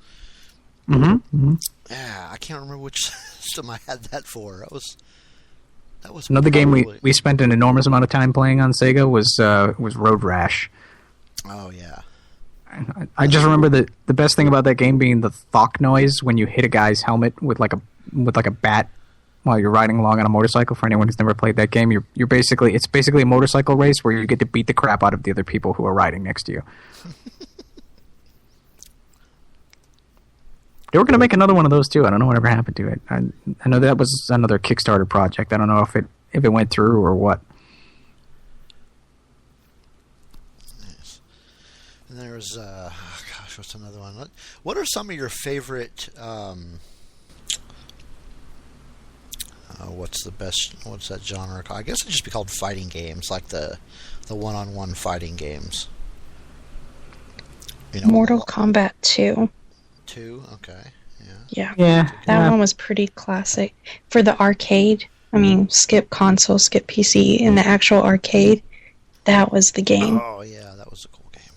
Mm-hmm. Yeah, I can't remember which system I had that for. That was another game we spent an enormous amount of time playing on Sega was Road Rash. Oh yeah. I just remember the best thing about that game being the thok noise when you hit a guy's helmet with like a bat while you're riding along on a motorcycle. For anyone who's never played that game, it's basically a motorcycle race where you get to beat the crap out of the other people who are riding next to you. They were going to make another one of those too. I don't know whatever happened to it. I know that was another Kickstarter project. I don't know if it went through or what. Nice. And there's what's another one? What are some of your favorite? What's that genre called? I guess it'd just be called fighting games, like the one-on-one fighting games. Mortal Kombat 2. 2, okay, yeah. Yeah. That one was pretty classic for the arcade. I mean, skip console, skip PC. In the actual arcade, that was the game. Oh yeah, that was a cool game.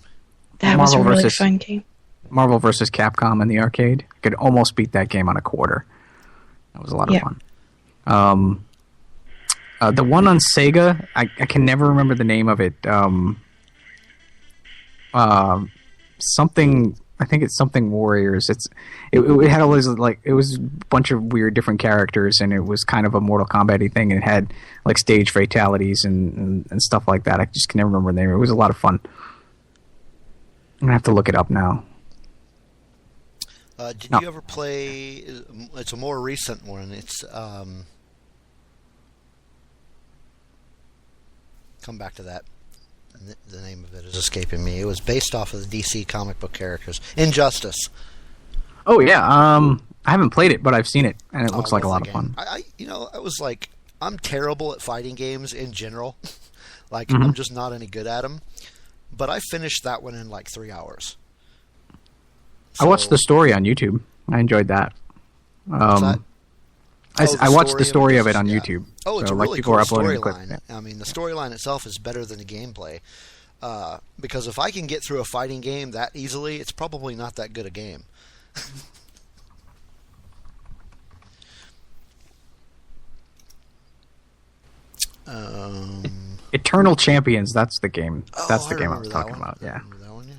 That was a really fun game. Marvel vs. Capcom in the arcade. You could almost beat that game on a quarter. That was a lot of fun. The one on Sega, I can never remember the name of it. Something. I think it's something Warriors. It had all these it was a bunch of weird different characters, and it was kind of a Mortal Kombat-y thing, and it had like stage fatalities and stuff like that. I just can never remember the name. It was a lot of fun. I'm gonna have to look it up now. Did you ever play? It's a more recent one. It's come back to that. The name of it is escaping me. It was based off of the DC comic book characters. Injustice. Oh yeah, I haven't played it, but I've seen it, and it looks like a lot of fun. I was like, I'm terrible at fighting games in general. I'm just not any good at them. But I finished that one in like 3 hours. I watched the story on YouTube. I enjoyed that. I watched the story of it on YouTube. Oh, it's a really cool storyline. I mean, the storyline itself is better than the gameplay. Because if I can get through a fighting game that easily, it's probably not that good a game. Eternal Champions, that's the game. That's the game I was remember talking about. Yeah. That one, yeah.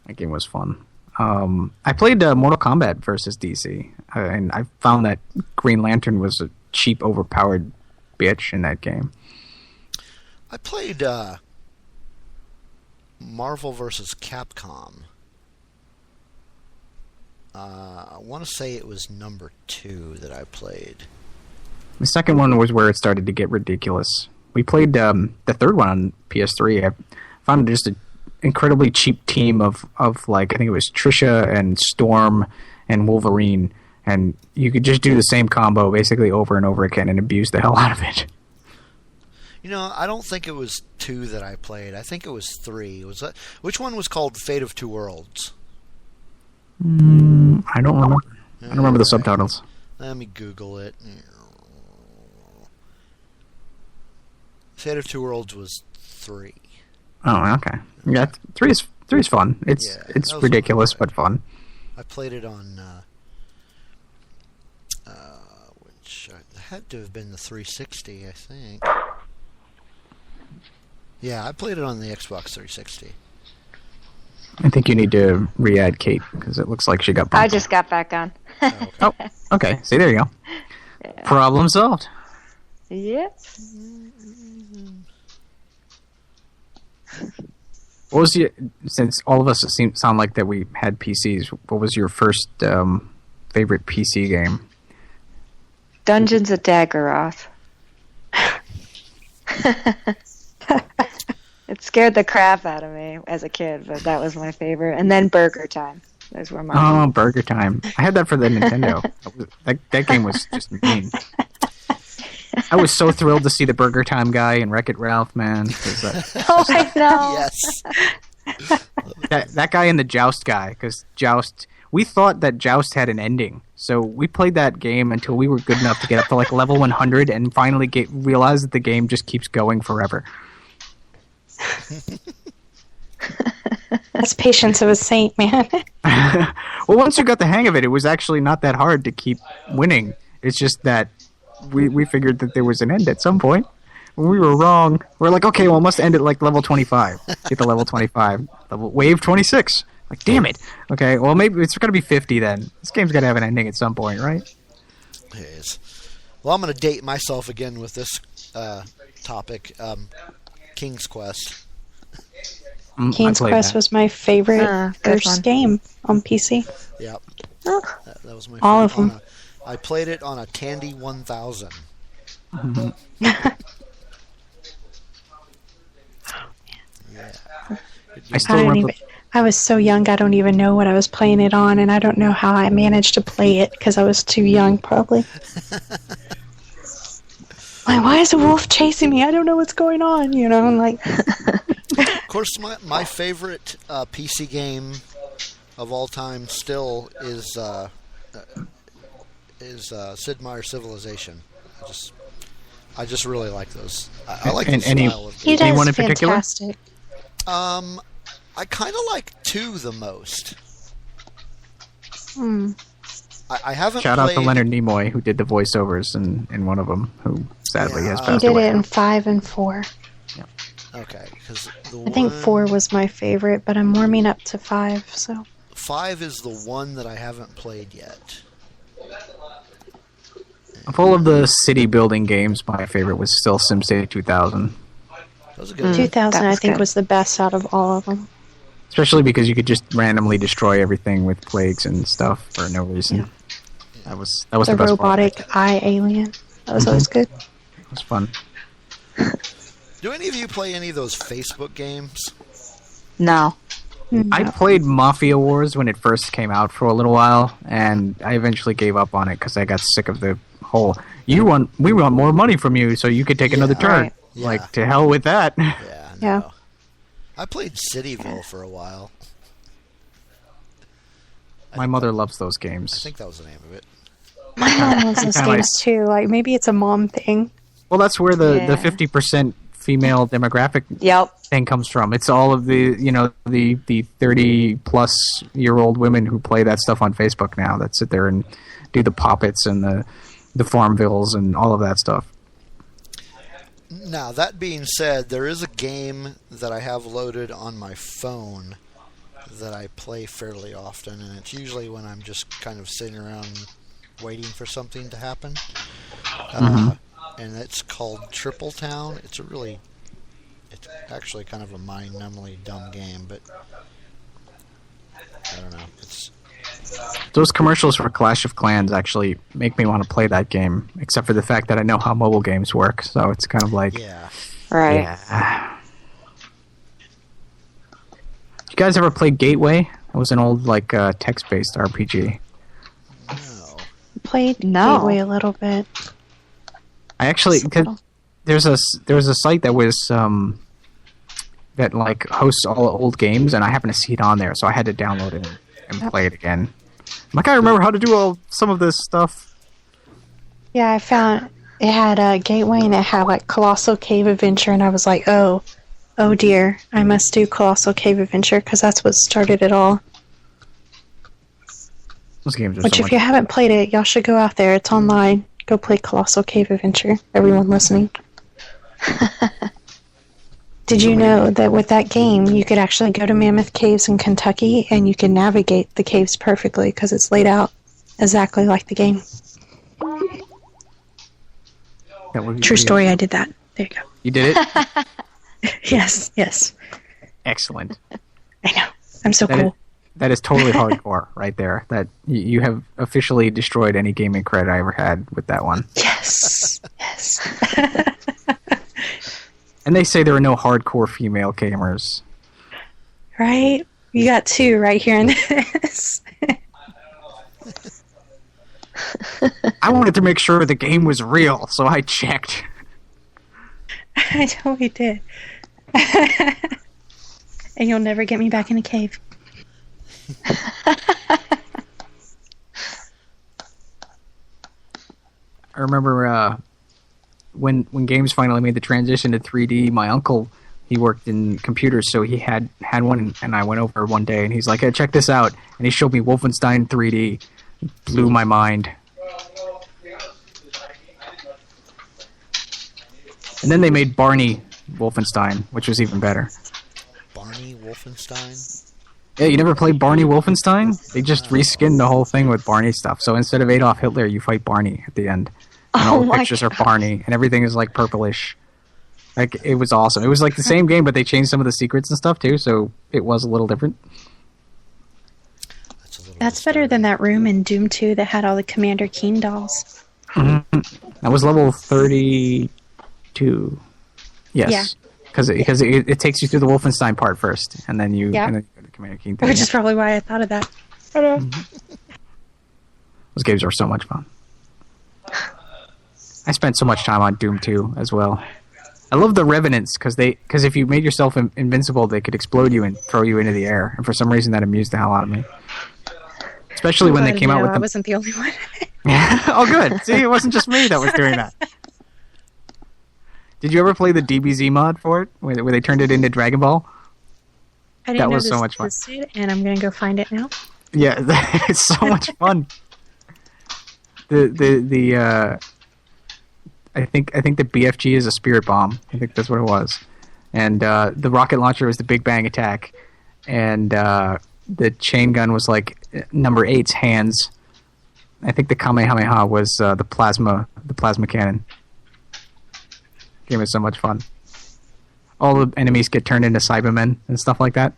That game was fun. I played Mortal Kombat versus DC, and I found that Green Lantern was a cheap, overpowered bitch in that game. I played Marvel vs. Capcom. I want to say it was number 2 that I played. The second one was where it started to get ridiculous. We played the third one on PS3. I found just an incredibly cheap team of like, I think it was Trisha and Storm and Wolverine, and you could just do the same combo basically over and over again and abuse the hell out of it. I don't think it was 2 that I played. I think it was 3. Which one was called Fate of Two Worlds? I don't remember. I don't remember the subtitles. Let me Google it. Fate of Two Worlds was 3. Oh, okay. Yeah, 3 is fun. It's ridiculous but fun. I played it on which had to have been the 360, I think. Yeah, I played it on the Xbox 360. I think you need to re-add Kate because it looks like she got bumped. I just got back on. Oh, okay. See, there you go. Yeah. Problem solved. Yep. What was since all of us sound like that we had PCs, what was your first favorite PC game? Dungeons of Daggeroth. It scared the crap out of me as a kid, but that was my favorite. And then Burger Time. Those were mine. Oh, Burger Time. I had that for the Nintendo. That game was just mean. I was so thrilled to see the Burger Time guy in Wreck-It Ralph, man. Oh, I know. Yes. That guy and the Joust guy, because Joust we thought that Joust had an ending. So we played that game until we were good enough to get up to like level 100 and finally realized that the game just keeps going forever. That's patience of a saint, man. Well, once you got the hang of it, it was actually not that hard to keep winning. It's just that we figured that there was an end at some point. We were wrong. We're like, okay, well, it must end at like level 25. Get the level 25. Wave 26. Like, damn it. Okay, well, maybe it's going to be 50 then. This game's got to have an ending at some point, right? It is. Well, I'm going to date myself again with this topic. King's Quest. King's Quest was my favorite first game on PC. Yep. That was my favorite. All of them. I played it on a Tandy 1000. Mm-hmm. I was so young, I don't even know what I was playing it on, and I don't know how I managed to play it because I was too young, probably. Like, why is a wolf chasing me? I don't know what's going on, you know? I'm like. Of course, my favorite PC game of all time still is Sid Meier's Civilization. I just really like those. I like the style of games. Anyone in particular? Fantastic. I kind of like 2 the most. I haven't Shout played... out to Leonard Nimoy, who did the voiceovers in one of them, who sadly has passed away. He did away. it in 5 and 4. Yeah. Okay, because I think 4 was my favorite, but I'm warming up to 5, so... 5 is the one that I haven't played yet. Of all of the city building games, my favorite was still SimCity 2000. That was a good 2000, I think, was the best out of all of them. Especially because you could just randomly destroy everything with plagues and stuff for no reason. Yeah. That was the best robotic part. eye alien. That was always good. It was fun. Do any of you play any of those Facebook games? No. I played Mafia Wars when it first came out for a little while, and I eventually gave up on it because I got sick of the whole, we want more money from you so you could take another turn. Right. Yeah. Like, to hell with that. Yeah, no. Yeah. I played Cityville for a while. My mother loves those games. I think that was the name of it. My mom loves those games too. Like, maybe it's a mom thing. Well, that's where the 50% female demographic thing comes from. It's all of the, the 30-plus year old women who play that stuff on Facebook now that sit there and do the Poppets and the Farmvilles and all of that stuff. Now, that being said, there is a game that I have loaded on my phone that I play fairly often, and it's usually when I'm just kind of sitting around waiting for something to happen. And it's called Triple Town. It's actually kind of a mind-numbingly dumb game, but I don't know. Those commercials for Clash of Clans actually make me want to play that game, except for the fact that I know how mobile games work, so it's kind of like... Yeah. Right. Yeah. You guys ever play Gateway? It was an old, text-based RPG. No. Played Gateway a little bit. I actually... There was a site that was... that, hosts all old games, and I happened to see it on there, so I had to download it and play it again. I can't remember how to do some of this stuff. Yeah, I found it had a Gateway and it had Colossal Cave Adventure, and I was like, oh dear, I must do Colossal Cave Adventure because that's what started it all. Those games are Which, if you haven't played it, y'all should go out there. It's online. Go play Colossal Cave Adventure. Everyone listening. Did you know that with that game, you could actually go to Mammoth Caves in Kentucky and you can navigate the caves perfectly because it's laid out exactly like the game? True story, I did that. There you go. You did it? Yes. Excellent. I know. I'm so cool. That is totally hardcore right there. That you have officially destroyed any gaming credit I ever had with that one. Yes. And they say there are no hardcore female gamers. Right? You got 2 right here in this. I wanted to make sure the game was real, so I checked. I totally did. And you'll never get me back in a cave. I remember when games finally made the transition to 3D. My uncle, he worked in computers, so he had one, and I went over one day, and he's like, "Hey, check this out," and he showed me Wolfenstein 3D. It blew my mind. And then they made Barney Wolfenstein, which was even better. Barney Wolfenstein? Yeah, you never played Barney Wolfenstein? They just reskinned the whole thing with Barney stuff. So instead of Adolf Hitler, you fight Barney at the end. And all the pictures are Barney, and everything is like purplish. Like, it was awesome. It was like the same game, but they changed some of the secrets and stuff too, so it was a little different. That's better than that room in Doom 2 that had all the Commander Keen dolls. Mm-hmm. That was level 32. Yes. Yeah. Because it takes you through the Wolfenstein part first, and then you go to Commander Keen thing. Which is probably why I thought of that. I don't know. Mm-hmm. Those games are so much fun. I spent so much time on Doom 2 as well. I love the Revenants, because if you made yourself invincible, they could explode you and throw you into the air. And for some reason, that amused the hell out of me. Especially when they came out with them. I wasn't the only one. Oh, good. See, it wasn't just me that was doing that. Did you ever play the DBZ mod for it, where they turned it into Dragon Ball? I didn't know this so much fun. And I'm going to go find it now. Yeah, it's so much fun. I think the BFG is a spirit bomb. I think that's what it was. And the rocket launcher was the Big Bang attack. And the chain gun was like number 8's hands. I think the Kamehameha was the plasma cannon. Game was so much fun. All the enemies get turned into Cybermen and stuff like that.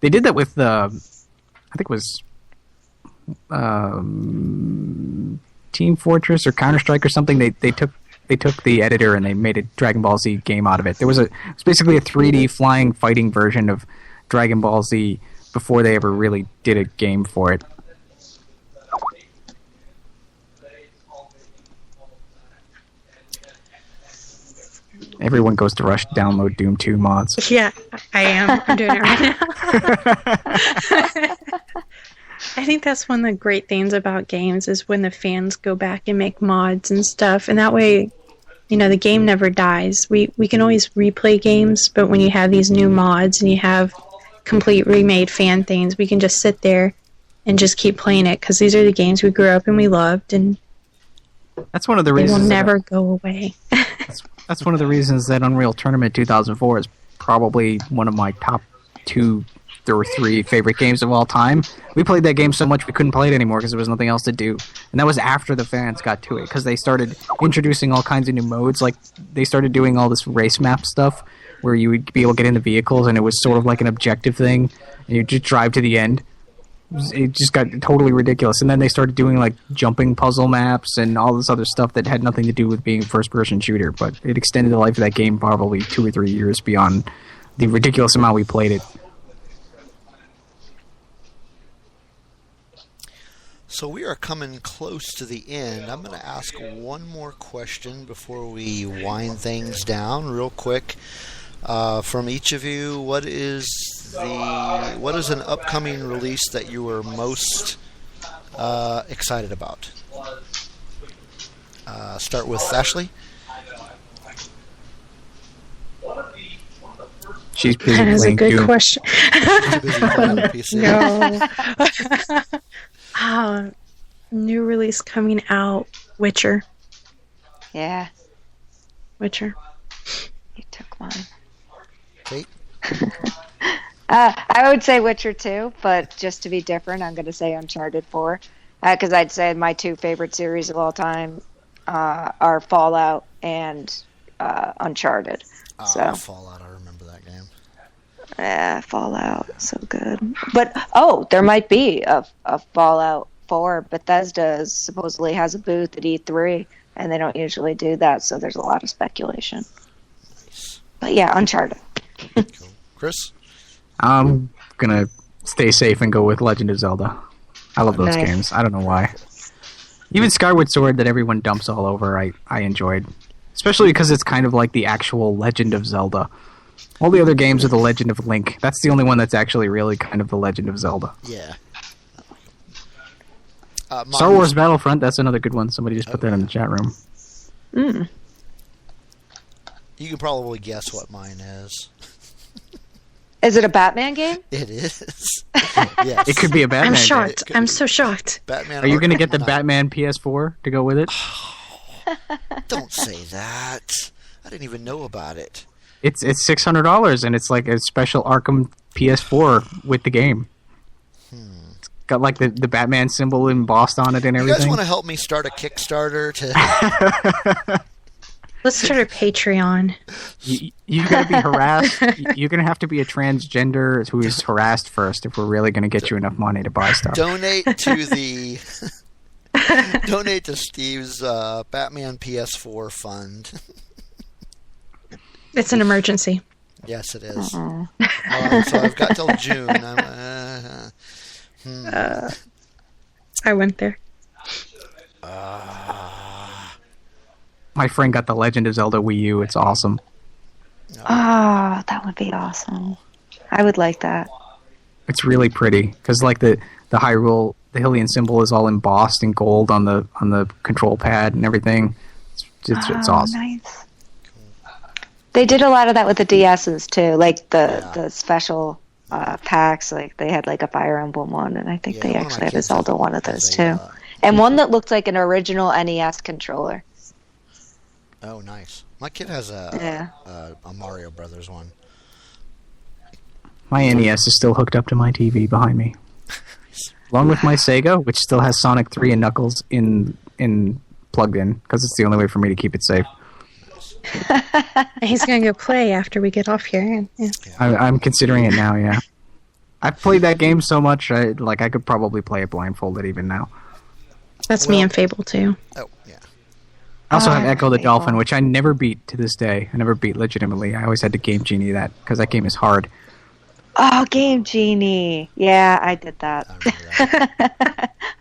They did that with I think it was Team Fortress or Counter-Strike or something. They took the editor and they made a Dragon Ball Z game out of it. It's basically a 3D flying fighting version of Dragon Ball Z before they ever really did a game for it. Everyone goes to rush download Doom 2 mods. Yeah, I am. I'm doing it right now. I think that's one of the great things about games is when the fans go back and make mods and stuff. And that way, the game never dies. We can always replay games, but when you have these new mods and you have complete remade fan things, we can just sit there and just keep playing it because these are the games we grew up and we loved, and that's one of the reasons they will never go away. That's one of the reasons that Unreal Tournament 2004 is probably one of my top 2 or 3 favorite games of all time. We played that game so much we couldn't play it anymore because there was nothing else to do. And that was after the fans got to it because they started introducing all kinds of new modes. Like, they started doing all this race map stuff where you would be able to get into vehicles and it was sort of like an objective thing. And you just drive to the end. It just got totally ridiculous. And then they started doing like jumping puzzle maps and all this other stuff that had nothing to do with being a first-person shooter. But it extended the life of that game probably 2 or 3 years beyond the ridiculous amount we played it. So we are coming close to the end. I'm going to ask one more question before we wind things down real quick. From each of you, what is an upcoming release that you are most excited about? Start with Ashley. She's busy that is a good Doom. question. No. New release coming out, Witcher. Yeah. Witcher. You took mine. Kate? I would say Witcher 2, but just to be different, I'm going to say Uncharted 4. Because I'd say my 2 favorite series of all time are Fallout and Uncharted. Fallout, I remember that game. Yeah, Fallout, so good. But, there might be a Fallout 4. Bethesda supposedly has a booth at E3, and they don't usually do that, so there's a lot of speculation. Nice. But yeah, Uncharted. Cool. Chris? I'm gonna stay safe and go with Legend of Zelda. I love those games. I don't know why. Even Skyward Sword that everyone dumps all over, I enjoyed. Especially because it's kind of like the actual Legend of Zelda. All the other games are the Legend of Link. That's the only one that's actually really kind of the Legend of Zelda. Yeah. Star Wars Battlefront, that's another good one. Somebody just put that in the chat room. Mm. You can probably guess what mine is. Is it a Batman game? It is. Yes. It could be a Batman I'm game. shocked. I'm so shocked. Batman. Are you going to get the Batman PS4 to go with it? Don't say that. I didn't even know about it. It's $600, and it's like a special Arkham PS4 with the game. It's got like the Batman symbol embossed on it and everything. You guys want to help me start a Kickstarter to... Let's start a Patreon. You got to be harassed. You're going to have to be a transgender who is harassed first if we're really going to get you enough money to buy stuff. Donate to Steve's Batman PS4 fund. It's an emergency. Yes, it is. So I've got till June. I went there. My friend got the Legend of Zelda Wii U. It's awesome. Oh, that would be awesome. I would like that. It's really pretty because like the Hyrule, the Hylian symbol is all embossed in gold on the control pad and everything. It's awesome. Nice. They did a lot of that with the DSs too, like the special packs. Like they had like a Fire Emblem one, and I think they actually have a Zelda one of those too, and one that looked like an original NES controller. Oh, nice. My kid has a Mario Brothers one. My NES is still hooked up to my TV behind me, along with my Sega, which still has Sonic 3 and Knuckles in plugged in because it's the only way for me to keep it safe. He's gonna go play after we get off here. Yeah. I'm considering it now. Yeah, I've played that game so much. I could probably play it blindfolded even now. That's me and Fable too. Oh yeah. I also have Echo the Dolphin, which I never beat to this day. I never beat legitimately. I always had to Game Genie that because that game is hard. Oh, Game Genie. Yeah, I did that.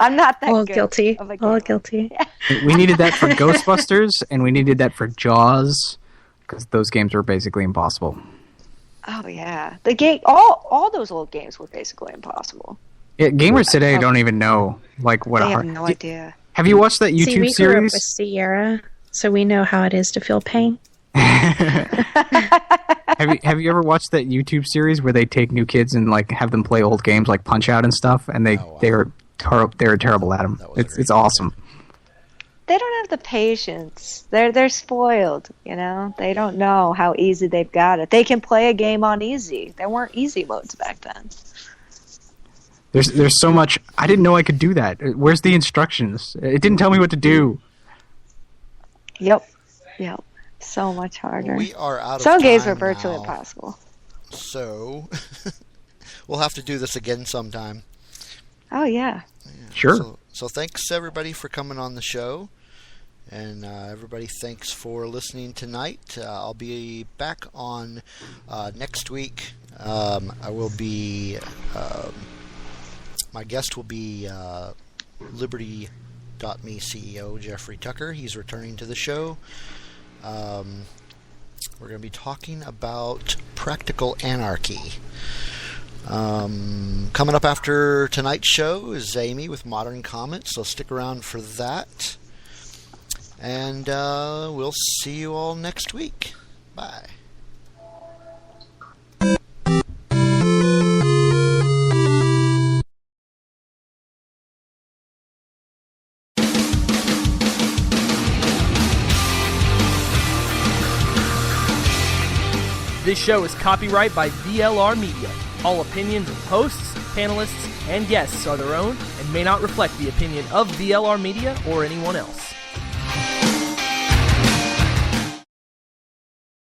I'm not that all good. Guilty. All guilty. We needed that for Ghostbusters, and we needed that for Jaws, because those games were basically impossible. Oh yeah, the game. All those old games were basically impossible. Yeah, gamers today don't even know what they a hard. have no idea. Have you watched that YouTube See, we series? grew up with Sierra, so we know how it is to feel pain. Have you ever watched that YouTube series where they take new kids and have them play old games like Punch Out and stuff, and they're terrible at them. It's awesome. They don't have the patience. They're spoiled. You know, they don't know how easy they've got it. They can play a game on easy. There weren't easy modes back then. There's so much. I didn't know I could do that. Where's the instructions? It didn't tell me what to do. Yep. So much harder. We are out of Some time games were virtually now. impossible. So we'll have to do this again sometime. Oh yeah. Sure. So thanks everybody for coming on the show, and everybody thanks for listening tonight. I'll be back on next week. I will be. My guest will be Liberty.me CEO Jeffrey Tucker. He's returning to the show. We're going to be talking about practical anarchy. Coming up after tonight's show is Amy with Modern Comments, so stick around for that. And we'll see you all next week. Bye. This show is copyright by VLR Media. All opinions of hosts, panelists, and guests are their own and may not reflect the opinion of VLR Media or anyone else.